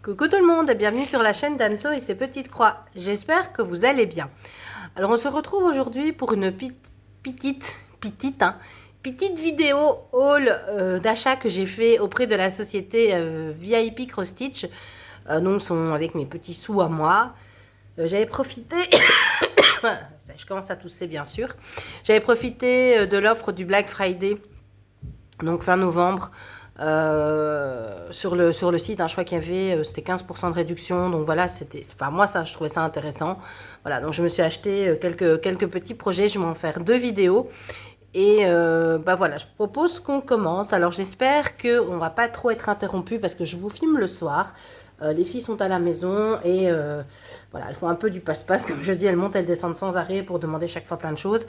Coucou tout le monde et bienvenue sur la chaîne d'Anso et ses petites croix. J'espère que vous allez bien. Alors on se retrouve aujourd'hui pour une petite vidéo haul d'achat que j'ai fait auprès de la société VIP Cross Stitch. Donc sont avec mes petits sous à moi. J'avais profité, je commence à tousser bien sûr. J'avais profité de l'offre du Black Friday, donc fin novembre. Sur le site, hein, je crois qu'il y avait, c'était 15% de réduction, donc voilà, c'était, enfin moi ça, je trouvais ça intéressant. Voilà, donc je me suis acheté quelques petits projets, je vais en faire 2 vidéos. Et bah voilà, je propose qu'on commence. Alors j'espère qu'on ne va pas trop être interrompu parce que je vous filme le soir. Les filles sont à la maison et voilà, elles font un peu du passe-passe. Comme je dis, elles montent, elles descendent sans arrêt pour demander chaque fois plein de choses.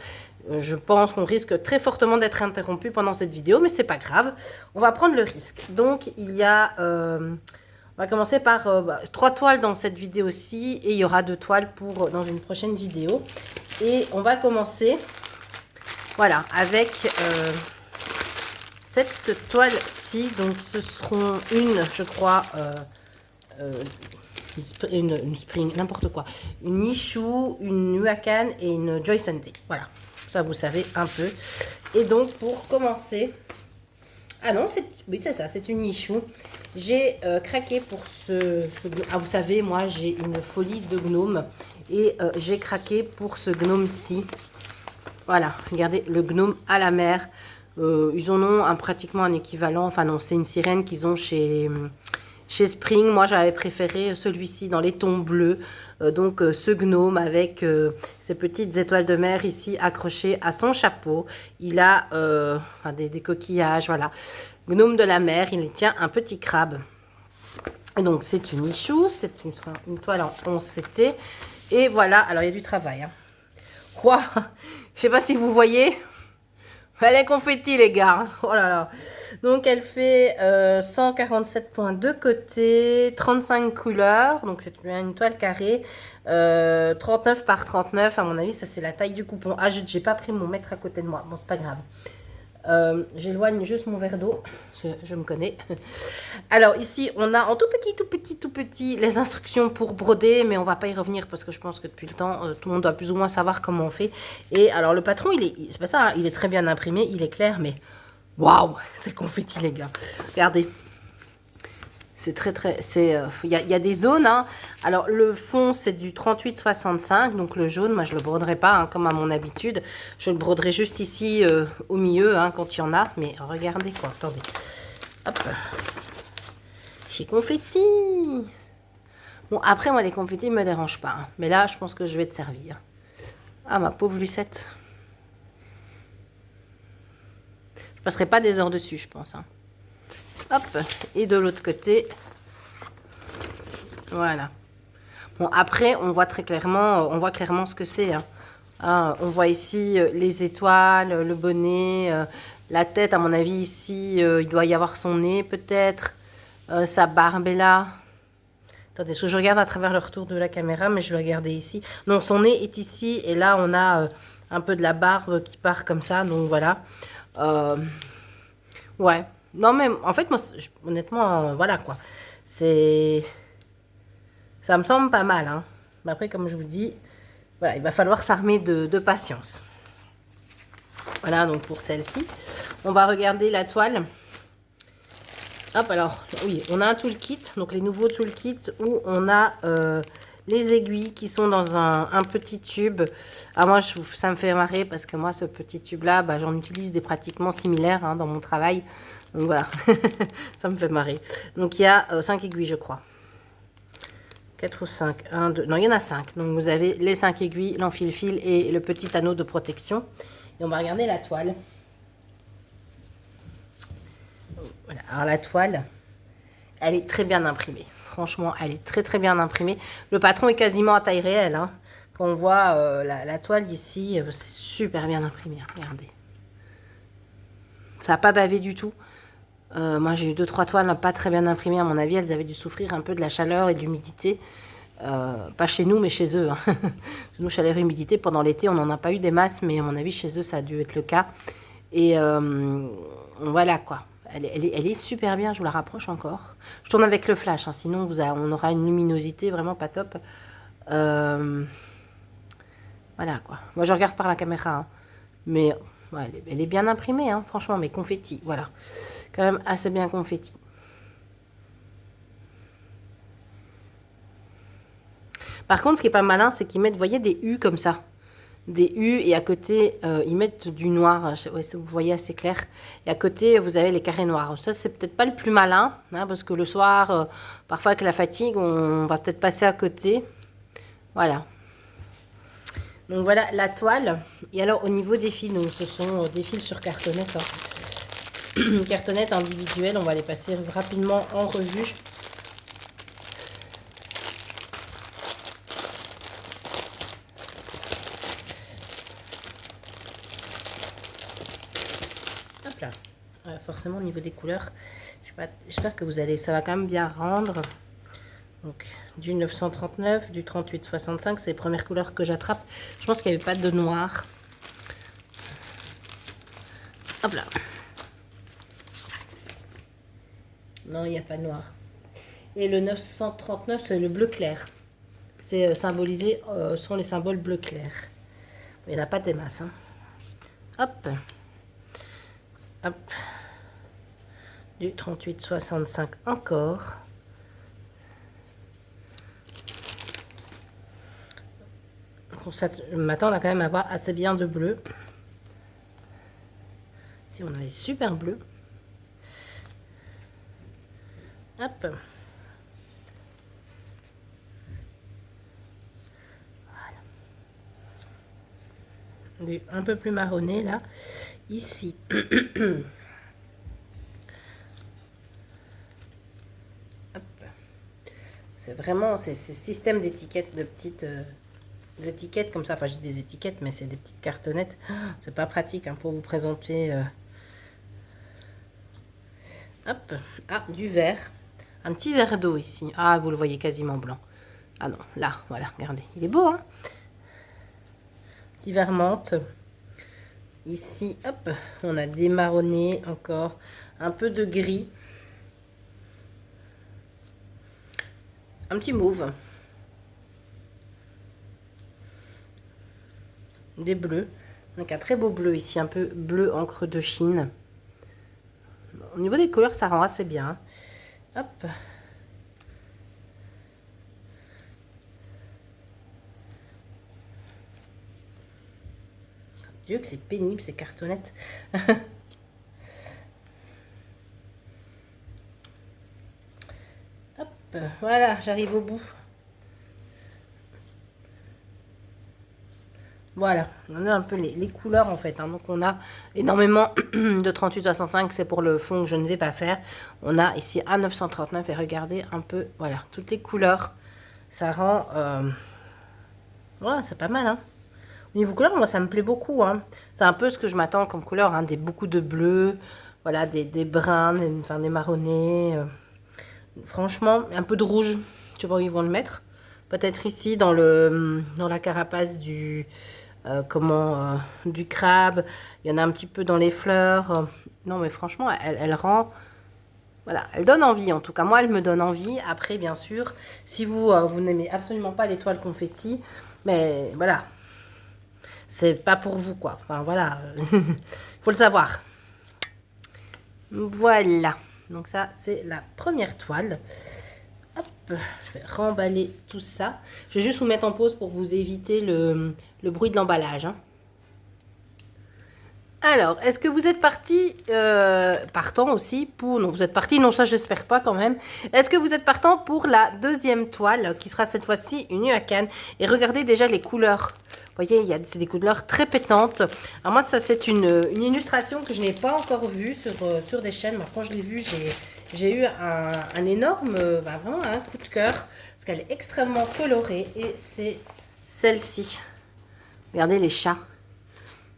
Je pense qu'on risque très fortement d'être interrompu pendant cette vidéo, mais c'est pas grave. On va prendre le risque. Donc il y a... on va commencer par 3 toiles dans cette vidéo-ci et il y aura 2 toiles dans une prochaine vidéo. Et on va commencer... Voilà, avec cette toile-ci, donc ce seront je crois, une Spring, n'importe quoi. Une Issue, une Huacan et une Joy Sunday. Voilà, ça vous savez un peu. Et donc pour commencer, ah non, oui c'est ça, c'est une Issue. J'ai craqué pour ah vous savez, moi j'ai une folie de gnome et j'ai craqué pour ce gnome-ci. Voilà, regardez, le gnome à la mer. Ils en ont pratiquement un équivalent. Enfin non, c'est une sirène qu'ils ont chez Spring. Moi, j'avais préféré celui-ci dans les tons bleus. Donc, ce gnome avec ces petites étoiles de mer ici accrochées à son chapeau. Il a enfin, des coquillages, voilà. Gnome de la mer, il tient un petit crabe. Et donc, c'est une Issue. C'est une toile en 11 CT. Et voilà, alors il y a du travail. Hein. Wow. Je sais pas si vous voyez. Elle est confetti les gars. Oh là là. Donc elle fait 147 points de côté, 35 couleurs. Donc c'est une toile carrée. 39 par 39. À mon avis, ça c'est la taille du coupon. Ah, j'ai pas pris mon mètre à côté de moi. Bon, c'est pas grave. J'éloigne juste mon verre d'eau, je me connais. Alors ici on a en tout petit les instructions pour broder, mais on va pas y revenir parce que je pense que depuis le temps tout le monde doit plus ou moins savoir comment on fait. Et alors le patron c'est pas ça, hein, il est très bien imprimé, il est clair, mais waouh, c'est confetti les gars. Regardez. C'est il y a des zones, hein. Alors le fond c'est du 38-65, donc le jaune, moi je le broderai pas, hein, comme à mon habitude. Je le broderai juste ici au milieu, hein, quand il y en a. Mais regardez quoi, attendez. Hop. Chez confetti. Bon après moi les confettis ne me dérangent pas, hein, mais là je pense que je vais te servir. Ah ma pauvre Lucette. Je passerai pas des heures dessus je pense, hein. Hop, et de l'autre côté, voilà. Bon, après, on voit très clairement, on voit clairement ce que c'est. Hein. Hein, on voit ici les étoiles, le bonnet, la tête. À mon avis, ici, il doit y avoir son nez, peut-être. Sa barbe est là. Attendez, je regarde à travers le retour de la caméra, mais je vais regarder ici. Non, son nez est ici, et là, on a un peu de la barbe qui part comme ça. Donc, voilà. Ouais. Non, mais en fait, moi, honnêtement, voilà quoi. Ça me semble pas mal. Hein. Mais après, comme je vous dis, voilà, il va falloir s'armer de patience. Voilà, donc pour celle-ci. On va regarder la toile. Hop, alors, oui, on a un toolkit. Donc, les nouveaux toolkits où on a les aiguilles qui sont dans un petit tube. Alors, moi, ça me fait marrer parce que moi, ce petit tube-là, bah, j'en utilise des pratiquement similaires hein, dans mon travail. Donc voilà, ça me fait marrer. Donc il y a 5 aiguilles je crois. 4 ou 5, 1, 2, non il y en a 5. Donc vous avez les 5 aiguilles, l'enfil-fil et le petit anneau de protection. Et on va regarder la toile. Voilà, alors la toile, elle est très bien imprimée. Franchement, elle est très bien imprimée. Le patron est quasiment à taille réelle. Hein. Quand on voit la toile ici, c'est super bien imprimé. Regardez. Ça n'a pas bavé du tout. Moi j'ai eu 2-3 toiles pas très bien imprimées à mon avis, elles avaient dû souffrir un peu de la chaleur et de l'humidité, pas chez nous mais chez eux. Hein. Nous chaleur et humidité pendant l'été on n'en a pas eu des masses, mais à mon avis chez eux ça a dû être le cas. Et voilà quoi, Elle est super bien, je vous la rapproche encore. Je tourne avec le flash, hein, sinon on aura une luminosité vraiment pas top. Voilà quoi. Moi je regarde par la caméra, hein, mais ouais, elle est bien imprimée, hein, franchement, mais confetti, voilà. Quand même assez bien confetti. Par contre, ce qui est pas malin, c'est qu'ils mettent, vous voyez, des U comme ça. Des U et à côté, ils mettent du noir. Ouais, vous voyez assez clair. Et à côté, vous avez les carrés noirs. Ça, c'est peut-être pas le plus malin, hein, parce que le soir, parfois avec la fatigue, on va peut-être passer à côté. Voilà. Donc voilà la toile. Et alors, au niveau des fils, donc, ce sont des fils sur cartonnette. Hein. Cartonnette individuelle, on va les passer rapidement en revue. Là. Forcément au niveau des couleurs, j'espère que ça va quand même bien rendre. Donc du 939, du 3865, c'est les premières couleurs que j'attrape. Je pense qu'il n'y avait pas de noir. Hop là. Non, il n'y a pas de noir. Et le 939, c'est le bleu clair. C'est symbolisé, sont les symboles bleu clair. Il n'y en a pas des masses. Hein. Hop. Hop. Du 3865 encore. Pour ça, maintenant, on a quand même à avoir assez bien de bleu. Si on a les super bleus. Hop. Voilà. Un peu plus marronné là. Ici. C'est vraiment ces systèmes d'étiquettes, de petites étiquettes comme ça. Enfin, j'ai des étiquettes, mais c'est des petites cartonnettes. C'est pas pratique hein, pour vous présenter. Hop, ah, du vert. Un petit verre d'eau ici. Ah, vous le voyez quasiment blanc. Ah non, là, voilà, regardez. Il est beau, hein? Petit vert menthe. Ici, hop, on a des marronnés encore. Un peu de gris. Un petit mauve. Des bleus. Donc un très beau bleu ici, un peu bleu encre de Chine. Au niveau des couleurs, ça rend assez bien. Hop. Dieu que c'est pénible ces cartonnettes. Hop, voilà, j'arrive au bout. Voilà, on a un peu les couleurs en fait. Hein. Donc on a énormément de 38 à 105, c'est pour le fond que je ne vais pas faire. On a ici un 939 et regardez un peu, voilà, toutes les couleurs. Ça rend... Ouais, c'est pas mal. Hein. Au niveau couleur, moi ça me plaît beaucoup. Hein. C'est un peu ce que je m'attends comme couleur. Hein. Beaucoup de bleu, voilà, des bruns, enfin, des marronnés. Franchement, un peu de rouge. Je sais pas où ils vont le mettre. Peut-être ici dans la carapace du... du crabe, il y en a un petit peu dans les fleurs. Non mais franchement, elle rend, voilà, elle donne envie en tout cas. Moi, elle me donne envie. Après, bien sûr, si vous n'aimez absolument pas l'étoile confetti, mais voilà, c'est pas pour vous quoi. Enfin voilà, faut le savoir. Voilà. Donc ça, c'est la première toile. Hop, je vais remballer tout ça. Je vais juste vous mettre en pause pour vous éviter le bruit de l'emballage. Hein. Alors, est-ce que vous êtes partant aussi pour... Non, vous êtes parti, non, ça j'espère pas quand même. Est-ce que vous êtes partant pour la deuxième toile, qui sera cette fois-ci une nu à canne. Et regardez déjà les couleurs. Vous voyez, c'est des couleurs très pétantes. Alors moi, ça c'est une illustration que je n'ai pas encore vue sur des chaînes. Moi, quand je l'ai vue, j'ai eu un énorme, vraiment un coup de cœur. Parce qu'elle est extrêmement colorée. Et c'est celle-ci. Regardez les chats.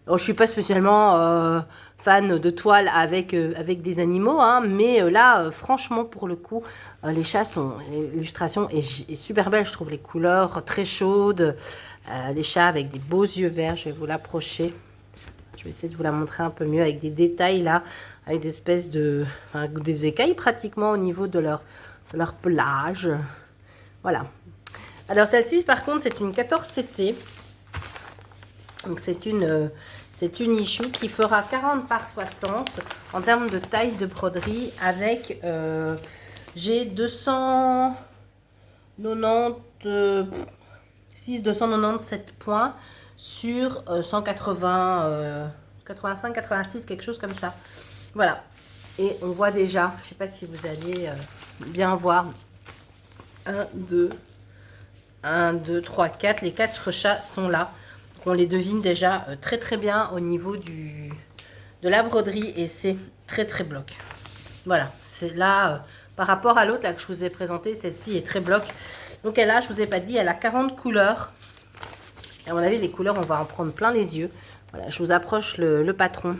Alors, je ne suis pas spécialement fan de toiles avec des animaux, hein, mais là, franchement, pour le coup, les chats sont... L'illustration est super belle, je trouve, les couleurs très chaudes. Les chats avec des beaux yeux verts, je vais vous l'approcher. Je vais essayer de vous la montrer un peu mieux avec des détails là, avec des espèces de... Enfin, des écailles pratiquement au niveau de leur pelage. Voilà. Alors celle-ci par contre c'est une 14CT. Donc c'est une issue qui fera 40 par 60 en termes de taille de broderie avec... j'ai 297 points sur 180, 85, 86, quelque chose comme ça. Voilà. Et on voit déjà, je ne sais pas si vous allez bien voir, 1, 2, 3, 4. Les 4 chats sont là. Donc on les devine déjà très très bien au niveau de la broderie et c'est très très bloc. Voilà, c'est là, par rapport à l'autre que je vous ai présenté, celle-ci est très bloc. Donc elle a, je vous ai pas dit, elle a 40 couleurs. Et à mon avis, les couleurs, on va en prendre plein les yeux. Voilà, je vous approche le patron.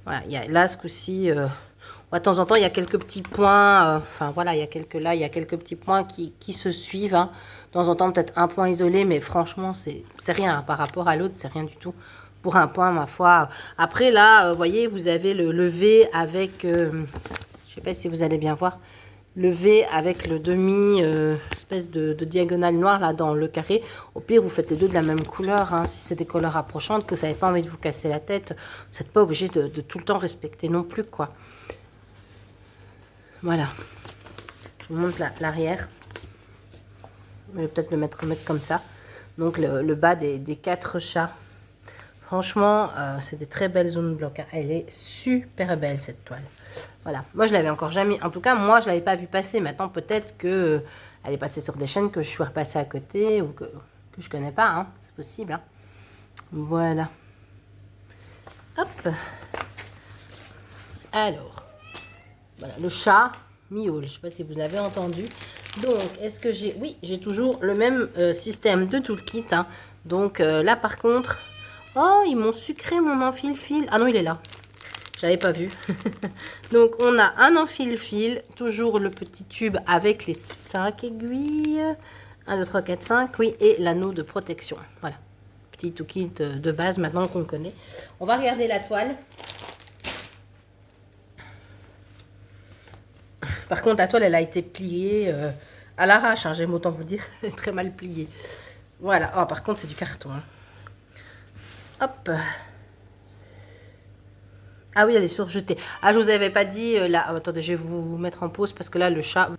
Voilà, il y a, là, ce coup-ci, de temps en temps, il y a quelques petits points. Enfin, voilà, il y a quelques petits points qui se suivent. Hein. De temps en temps, peut-être un point isolé, mais franchement, c'est rien. Hein, par rapport à l'autre, c'est rien du tout. Pour un point, ma foi. Après, là, vous voyez, vous avez le V avec... je ne sais pas si vous allez bien voir. Le V avec le demi espèce de diagonale noire là dans le carré. Au pire, vous faites les deux de la même couleur. Hein, si c'est des couleurs approchantes, que vous n'avez pas envie de vous casser la tête, vous n'êtes pas obligé de tout le temps respecter non plus, quoi. Voilà. Je vous montre l'arrière. Je vais peut-être le remettre comme ça. Donc le bas des 4 chats. Franchement, c'est des très belles zones bloc. Hein. Elle est super belle cette toile. Voilà. Moi, je l'avais encore jamais... En tout cas, moi, je ne l'avais pas vue passer. Maintenant, peut-être que elle est passée sur des chaînes que je suis repassée à côté ou que je ne connais pas. Hein. C'est possible. Hein. Voilà. Hop. Alors. Voilà. Le chat miaule. Je ne sais pas si vous l'avez entendu. Donc, est-ce que j'ai... Oui, j'ai toujours le même système de toolkit. Hein. Donc, là, par contre... Oh, ils m'ont sucré mon enfile-fil. Ah non, il est là. J'avais pas vu. Donc, on a un enfile-fil. Toujours le petit tube avec les 5 aiguilles. 1, 2, 3, 4, 5. Oui, et l'anneau de protection. Voilà. Petit kit de base maintenant qu'on connaît. On va regarder la toile. Par contre, la toile, elle a été pliée à l'arrache. Hein, j'aime autant vous dire. Elle est très mal pliée. Voilà. Oh, par contre, c'est du carton. Hein. Hop. Ah oui, elle est surjetée. Ah, je vous avais pas dit, là, attendez, je vais vous mettre en pause parce que là, le chat...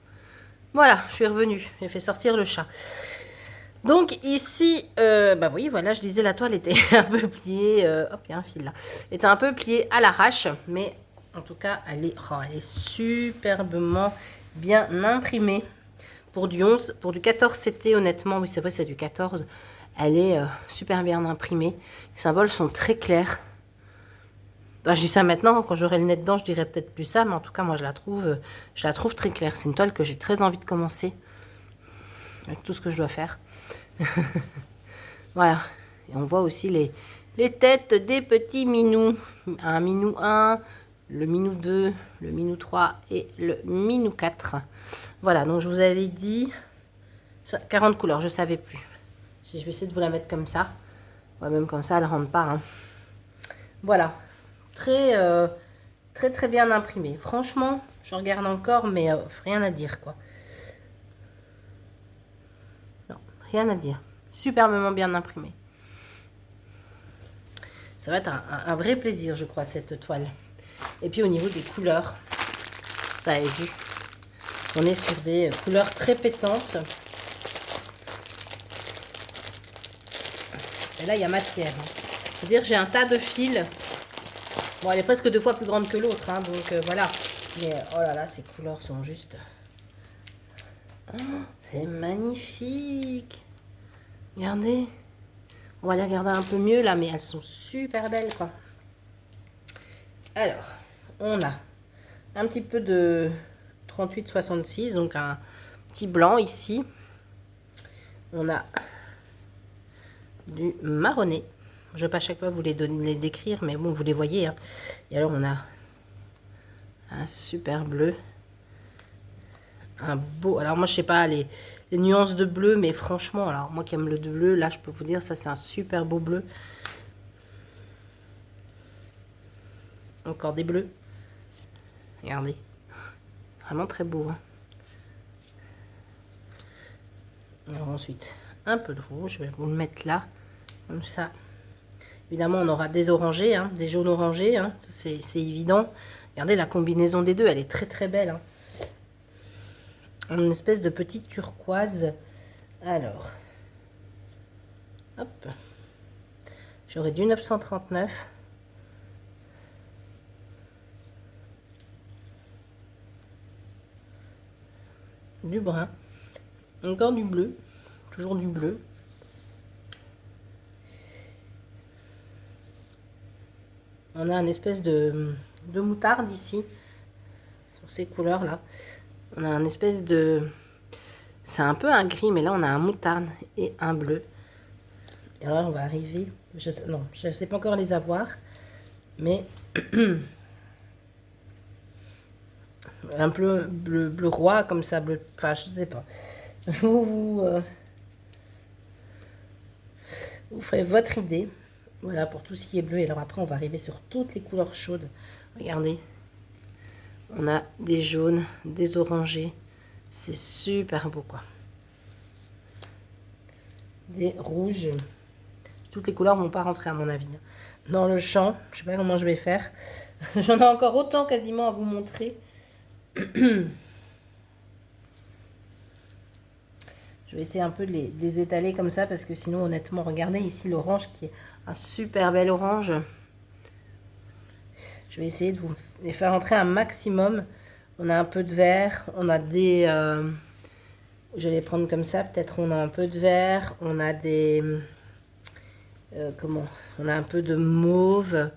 Voilà, je suis revenue. J'ai fait sortir le chat. Donc ici, bah oui, voilà, je disais, la toile était un peu pliée. Hop, il y a un fil là. Elle était un peu pliée à l'arrache, mais en tout cas, elle est superbement bien imprimée. Pour du 11, pour du 14CT, honnêtement, oui, c'est vrai, c'est du 14. Elle est super bien imprimée. Les symboles sont très clairs. Ben, je dis ça maintenant, quand j'aurai le nez dedans, je dirais peut-être plus ça, mais en tout cas, moi, je la trouve très claire. C'est une toile que j'ai très envie de commencer avec tout ce que je dois faire. Voilà. Et on voit aussi les têtes des petits minous. Un minou 1, le minou 2, le minou 3 et le minou 4. Voilà, donc je vous avais dit 40 couleurs, je ne savais plus. Je vais essayer de vous la mettre comme ça. Ouais, même comme ça, elle ne rentre pas. Hein. Voilà. Très, très, très bien imprimé. Franchement, je regarde encore, mais rien à dire, quoi. Non, rien à dire. Superbement bien imprimé. Ça va être un vrai plaisir, je crois, cette toile. Et puis, au niveau des couleurs, ça a vu. On est sur des couleurs très pétantes. Et là, il y a matière. Hein. Je veux dire, j'ai un tas de fils. Bon, elle est presque 2 fois plus grande que l'autre. Hein, donc, voilà. Mais, oh là là, ces couleurs sont juste... Oh, c'est magnifique. Regardez. On va les regarder un peu mieux, là. Mais elles sont super belles, quoi. Alors, on a un petit peu de 38-66. Donc, un petit blanc ici. On a... du marronné. Je ne vais pas à chaque fois vous les décrire, mais bon, vous les voyez. Hein. Et alors, on a un super bleu. Un beau... Alors, moi, je sais pas les nuances de bleu, mais franchement, alors moi qui aime le bleu, là, je peux vous dire, ça, c'est un super beau bleu. Encore des bleus. Regardez. Vraiment très beau. Hein. Alors ensuite, un peu de rouge. Je vais vous le mettre là. Comme ça. Évidemment, on aura des orangés, hein, des jaunes orangés. Hein, c'est évident. Regardez la combinaison des deux. Elle est très très belle. Hein. Une espèce de petite turquoise. Alors. Hop. J'aurais du 939. Du brun. Encore du bleu. Toujours du bleu. On a une espèce de moutarde ici. Sur ces couleurs-là. On a une espèce de... C'est un peu un gris, mais là on a un moutarde et un bleu. Et là on va arriver... non, je ne sais pas encore les avoir. Mais... un peu bleu roi comme ça, bleu... Enfin, je ne sais pas. Vous ferez votre idée. Voilà, pour tout ce qui est bleu. Et alors après, on va arriver sur toutes les couleurs chaudes. Regardez. On a des jaunes, des orangés. C'est super beau, quoi. Des rouges. Toutes les couleurs vont pas rentrer, à mon avis. Dans le champ, je sais pas comment je vais faire. J'en ai encore autant quasiment à vous montrer. Je vais essayer un peu de les étaler comme ça parce que sinon, honnêtement, regardez ici l'orange qui est un super bel orange. Je vais essayer de vous les faire entrer un maximum. On a un peu de vert, on a des... je vais les prendre comme ça, peut-être on a un peu de vert, on a des... comment? On a un peu de mauve,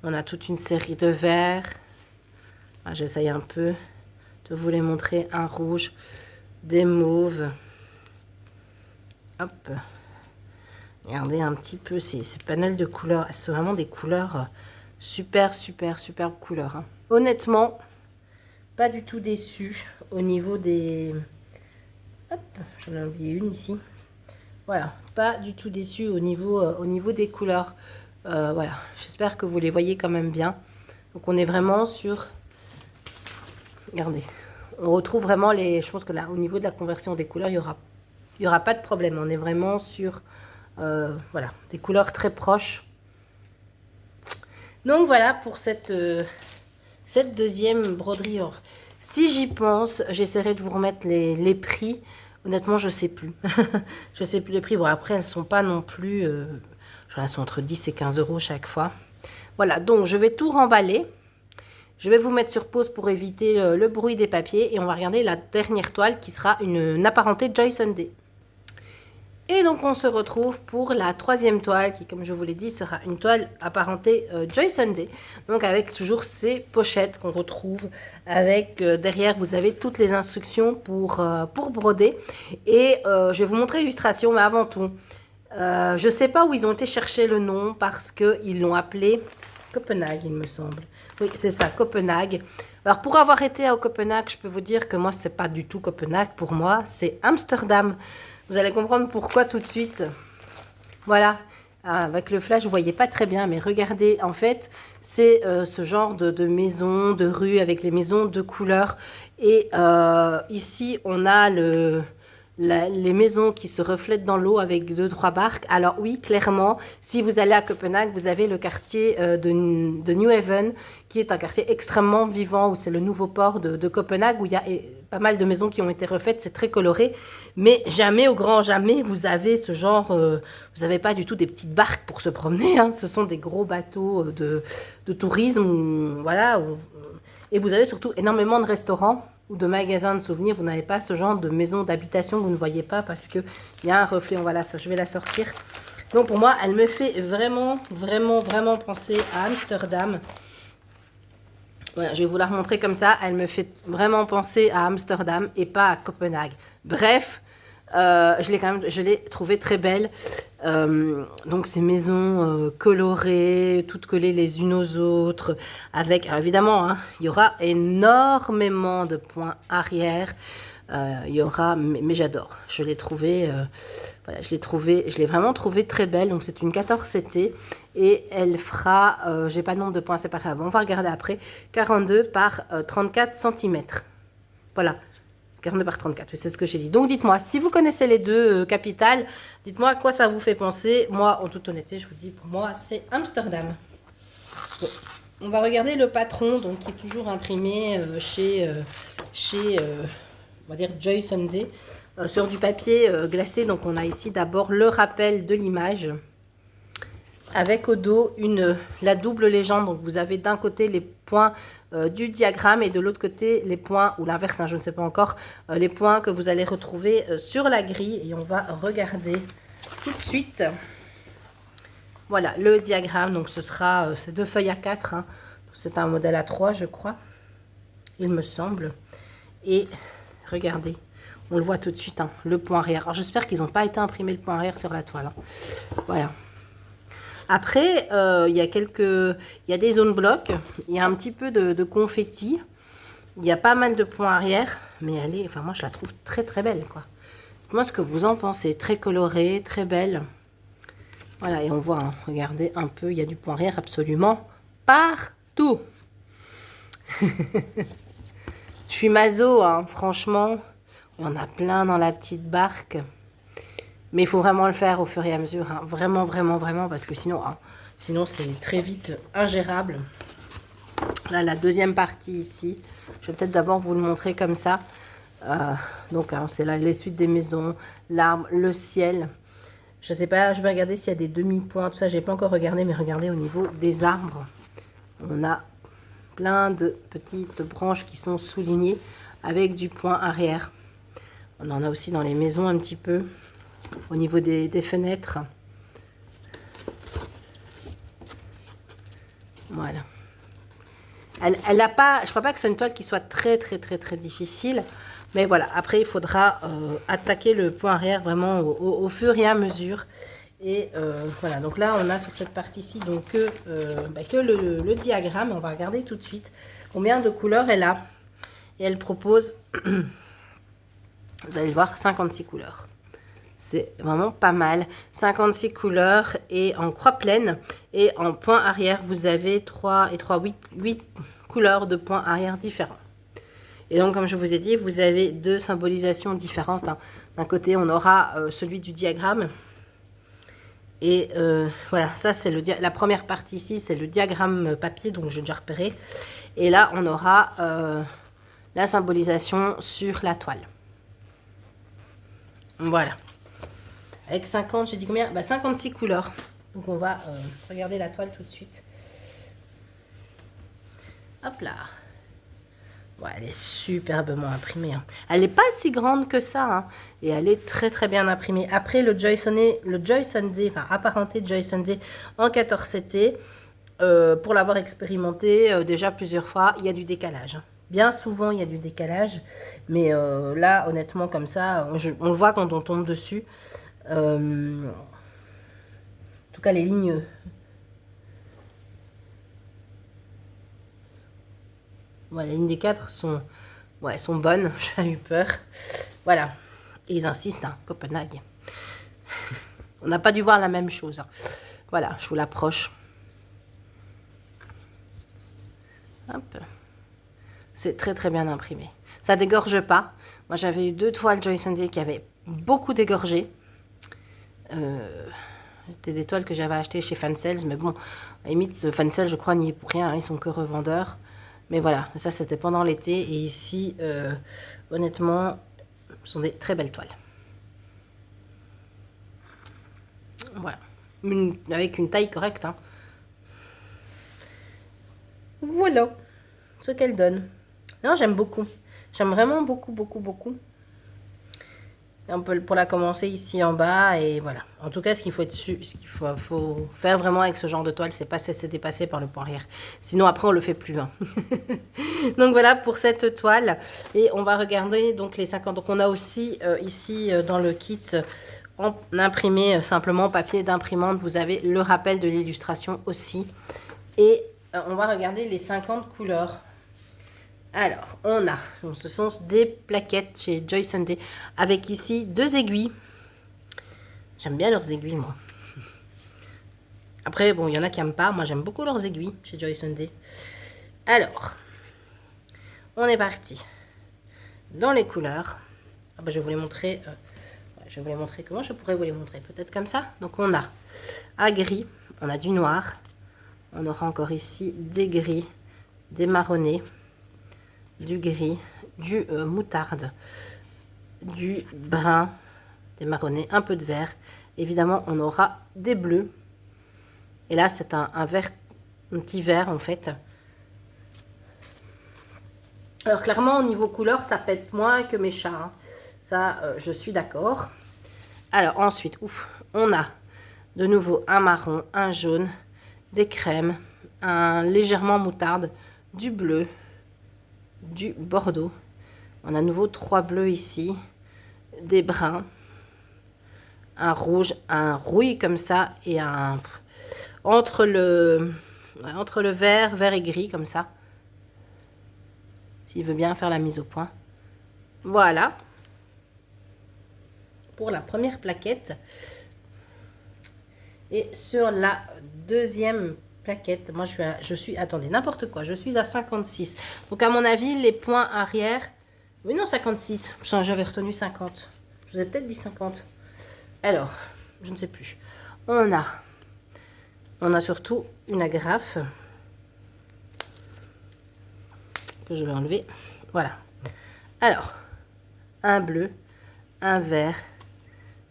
on a toute une série de verts. Ah, j'essaye un peu de vous les montrer, un rouge, des mauves. Hop. Regardez un petit peu ces panels de couleurs. C'est vraiment des couleurs super couleurs. Hein. Honnêtement, pas du tout déçue au niveau des... Hop, j'en ai oublié une ici. Voilà, pas du tout déçue au niveau des couleurs. Voilà, j'espère que vous les voyez quand même bien. Donc on est vraiment sur... Regardez, on retrouve vraiment les... Je pense que là, au niveau de la conversion des couleurs, il y aura pas de problème. On est vraiment sur voilà, des couleurs très proches. Donc voilà pour cette deuxième broderie. Alors, si j'y pense, j'essaierai de vous remettre les prix. Honnêtement, je sais plus. Je sais plus les prix. Bon, après, elles sont pas non plus... elles sont entre 10 et 15 euros chaque fois. Voilà, donc je vais tout remballer. Je vais vous mettre sur pause pour éviter le bruit des papiers. Et on va regarder la dernière toile qui sera une apparentée Joy Sunday. Et donc on se retrouve pour la troisième toile qui, comme je vous l'ai dit, sera une toile apparentée Joy Sunday. Donc avec toujours ces pochettes qu'on retrouve. Avec derrière, vous avez toutes les instructions pour broder. Et je vais vous montrer l'illustration, mais avant tout, je ne sais pas où ils ont été chercher le nom parce qu'ils l'ont appelé Copenhague, il me semble. Oui, c'est ça, Copenhague. Alors pour avoir été à Copenhague, je peux vous dire que moi, c'est pas du tout Copenhague. Pour moi, c'est Amsterdam. Vous allez comprendre pourquoi tout de suite. Voilà, avec le flash, vous ne voyez pas très bien, mais regardez, en fait, c'est ce genre de maison, de rue, avec les maisons de couleurs. Et ici, on a les maisons qui se reflètent dans l'eau avec 2-3 barques. Alors oui, clairement, si vous allez à Copenhague, vous avez le quartier de New Haven, qui est un quartier extrêmement vivant, où c'est le nouveau port de Copenhague, où il y a pas mal de maisons qui ont été refaites, c'est très coloré. Mais jamais, au grand jamais, vous avez ce genre... vous n'avez pas du tout des petites barques pour se promener. Hein. Ce sont des gros bateaux de tourisme. Voilà. Et vous avez surtout énormément de restaurants ou de magasins de souvenirs. Vous n'avez pas ce genre de maison d'habitation que vous ne voyez pas parce qu'il y a un reflet. Voilà, ça, je vais la sortir. Donc pour moi, elle me fait vraiment penser à Amsterdam. Voilà, je vais vous la remontrer comme ça. Elle me fait vraiment penser à Amsterdam et pas à Copenhague. Bref, je l'ai trouvée très belle. Donc ces maisons colorées, toutes collées les unes aux autres. Avec, alors évidemment, hein, il y aura énormément de points arrière. il y aura, mais j'adore. Je l'ai trouvé, voilà, je l'ai vraiment trouvé très belle. Donc c'est une 14 CT et elle fera, j'ai pas de nombre de points séparés avant, on va regarder après, 42 par 34 cm. Voilà, 42 par 34, c'est ce que j'ai dit. Donc dites-moi, si vous connaissez les deux capitales, dites-moi à quoi ça vous fait penser. Moi, en toute honnêteté, je vous dis, pour moi, c'est Amsterdam. Bon, on va regarder le patron, donc qui est toujours imprimé chez on va dire Joy Sunday, sur du papier glacé. Donc on a ici d'abord le rappel de l'image, avec au dos la double légende. Donc vous avez d'un côté les points du diagramme et de l'autre côté les points, ou l'inverse, hein, je ne sais pas encore, les points que vous allez retrouver sur la grille. Et on va regarder tout de suite. Voilà, le diagramme. Donc ce sera, c'est 2 feuilles à 4. Hein. C'est un modèle à 3, je crois, il me semble. Et regardez, on le voit tout de suite, hein, le point arrière. Alors j'espère qu'ils n'ont pas été imprimés le point arrière sur la toile. Hein. Voilà. Après, il y a des zones blocs, il y a un petit peu de confetti, il y a pas mal de points arrière, mais elle est, enfin moi je la trouve très très belle, quoi. Dites-moi ce que vous en pensez, très colorée, très belle. Voilà, et on voit, hein, regardez un peu, il y a du point arrière absolument partout. Je suis maso, hein, franchement, il y en a plein dans la petite barque. Mais il faut vraiment le faire au fur et à mesure, hein. Vraiment, vraiment, vraiment, parce que sinon, hein, sinon c'est très vite ingérable. Là, la deuxième partie ici, je vais peut-être d'abord vous le montrer comme ça. Donc, hein, c'est là les suites des maisons, l'arbre, le ciel. Je sais pas, je vais regarder s'il y a des demi-points, tout ça, j'ai pas encore regardé, mais regardez au niveau des arbres. On a plein de petites branches qui sont soulignées avec du point arrière. On en a aussi dans les maisons un petit peu. Au niveau des fenêtres. Voilà. Elle a pas, je crois pas que ce soit une toile qui soit très difficile. Mais voilà, après il faudra attaquer le point arrière vraiment au fur et à mesure. Et voilà, donc là on a sur cette partie-ci donc que le diagramme. On va regarder tout de suite combien de couleurs elle a. Et elle propose, vous allez le voir, 56 couleurs. C'est vraiment pas mal. 56 couleurs et en croix pleine. Et en point arrière, vous avez 8 couleurs de points arrière différents. Et donc, comme je vous ai dit, vous avez deux symbolisations différentes. Hein. D'un côté, on aura celui du diagramme. Et voilà, ça c'est la première partie ici, c'est le diagramme papier, donc j'ai déjà repéré. Et là, on aura la symbolisation sur la toile. Voilà. Avec 50, j'ai dit combien? 56 couleurs. Donc on va regarder la toile tout de suite. Hop là. Ouais, elle est superbement imprimée. Hein. Elle n'est pas si grande que ça. Hein, et elle est très bien imprimée. Après le Joy Sunday, enfin apparenté Joy Sunday en 14 CT, pour l'avoir expérimenté déjà plusieurs fois, il y a du décalage. Hein. Bien souvent, il y a du décalage. Mais là, honnêtement, comme ça, on le voit quand on tombe dessus. En tout cas les lignes voilà, les lignes des cadres sont bonnes. J'ai eu peur, voilà, et ils insistent, hein, Copenhague. On n'a pas dû voir la même chose, hein. Voilà, je vous l'approche. Hop, c'est très bien imprimé, ça dégorge pas. Moi j'avais eu 2 toiles Joy Sunday qui avaient beaucoup dégorgé. C'était des toiles que j'avais achetées chez Fansels, mais bon, à la limite, ce Fansels, je crois, n'y est pour rien, hein, ils sont que revendeurs. Mais voilà, ça c'était pendant l'été, et ici, honnêtement, ce sont des très belles toiles. Voilà, avec une taille correcte. Hein. Voilà ce qu'elle donne. Non, j'aime beaucoup. J'aime vraiment beaucoup. Un peu pour la commencer ici en bas, et voilà. En tout cas, ce qu'il faut faut faire vraiment avec ce genre de toile, c'est pas se laisser dépasser par le point arrière. Sinon après on le fait plus. Hein. Donc voilà pour cette toile, et on va regarder donc les 50. Donc on a aussi ici dans le kit en imprimé simplement papier d'imprimante. Vous avez le rappel de l'illustration aussi, et on va regarder les 50 couleurs. Alors, on a, ce sont des plaquettes chez Joy Sunday avec ici 2 aiguilles. J'aime bien leurs aiguilles, moi. Après, bon, il y en a qui n'aiment pas. Moi, j'aime beaucoup leurs aiguilles chez Joy Sunday. Alors, on est parti dans les couleurs. Ah bah, je vais vous les montrer. Je vais vous les montrer. Comment je pourrais vous les montrer? Peut-être comme ça. Donc, on a un gris, on a du noir. On aura encore ici des gris, des marronnés, du gris, du moutarde, du brun, des marronnés, un peu de vert. Évidemment, on aura des bleus. Et là, c'est un vert, un petit vert en fait. Alors clairement, au niveau couleur, ça pète moins que mes chats. Hein. Ça, je suis d'accord. Alors ensuite, on a de nouveau un marron, un jaune, des crèmes, un légèrement moutarde, du bleu, du bordeaux. On a à nouveau 3 bleus ici, des bruns, un rouge, un rouille comme ça et un entre le vert et gris comme ça. S'il veut bien faire la mise au point. Voilà. Pour la première plaquette. Et sur la deuxième plaquette, moi je suis, attendez, n'importe quoi, je suis à 56. Donc à mon avis, les points arrière, oui non 56, j'avais retenu 50. Je vous ai peut-être dit 50. Alors, je ne sais plus. On a surtout une agrafe que je vais enlever. Voilà. Alors, un bleu, un vert,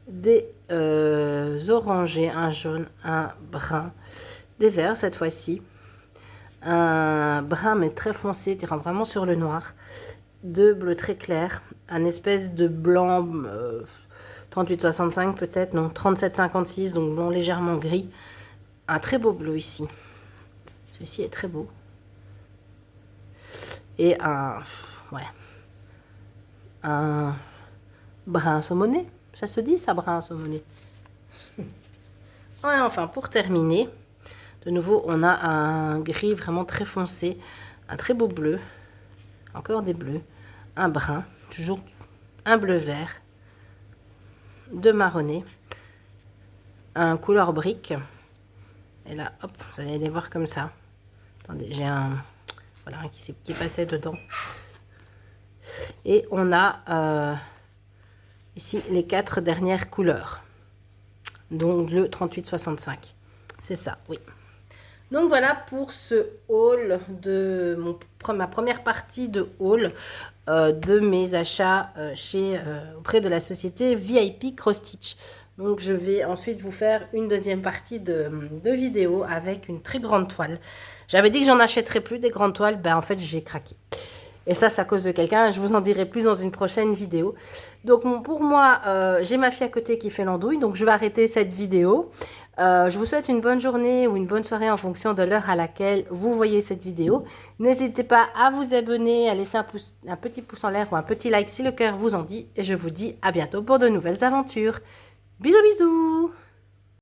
des orangés, un jaune, un brun, des verts cette fois-ci, un brun mais très foncé, tirant vraiment sur le noir, deux bleus très clairs, un espèce de blanc 38-65 peut-être, non 37-56, donc blanc légèrement gris, un très beau bleu ici, celui-ci est très beau, et un brun saumoné. Ça se dit, ça, brun saumoné. Ouais, enfin, pour terminer, de nouveau, on a un gris vraiment très foncé, un très beau bleu, encore des bleus, un brun, toujours un bleu vert, deux marronnés, un couleur brique. Et là, hop, vous allez les voir comme ça. Attendez, j'ai un qui passait dedans. Et on a ici les 4 dernières couleurs. Donc le 38-65. C'est ça, oui. Donc voilà pour ce haul de ma première partie de haul de mes achats auprès de la société VIP Cross Stitch. Donc je vais ensuite vous faire une deuxième partie de vidéo avec une très grande toile. J'avais dit que j'en achèterais plus des grandes toiles, ben en fait j'ai craqué. Et ça, c'est à cause de quelqu'un. Je vous en dirai plus dans une prochaine vidéo. Donc, pour moi, j'ai ma fille à côté qui fait l'andouille. Donc, je vais arrêter cette vidéo. Je vous souhaite une bonne journée ou une bonne soirée en fonction de l'heure à laquelle vous voyez cette vidéo. N'hésitez pas à vous abonner, à laisser un petit pouce en l'air ou un petit like si le cœur vous en dit. Et je vous dis à bientôt pour de nouvelles aventures. Bisous, bisous!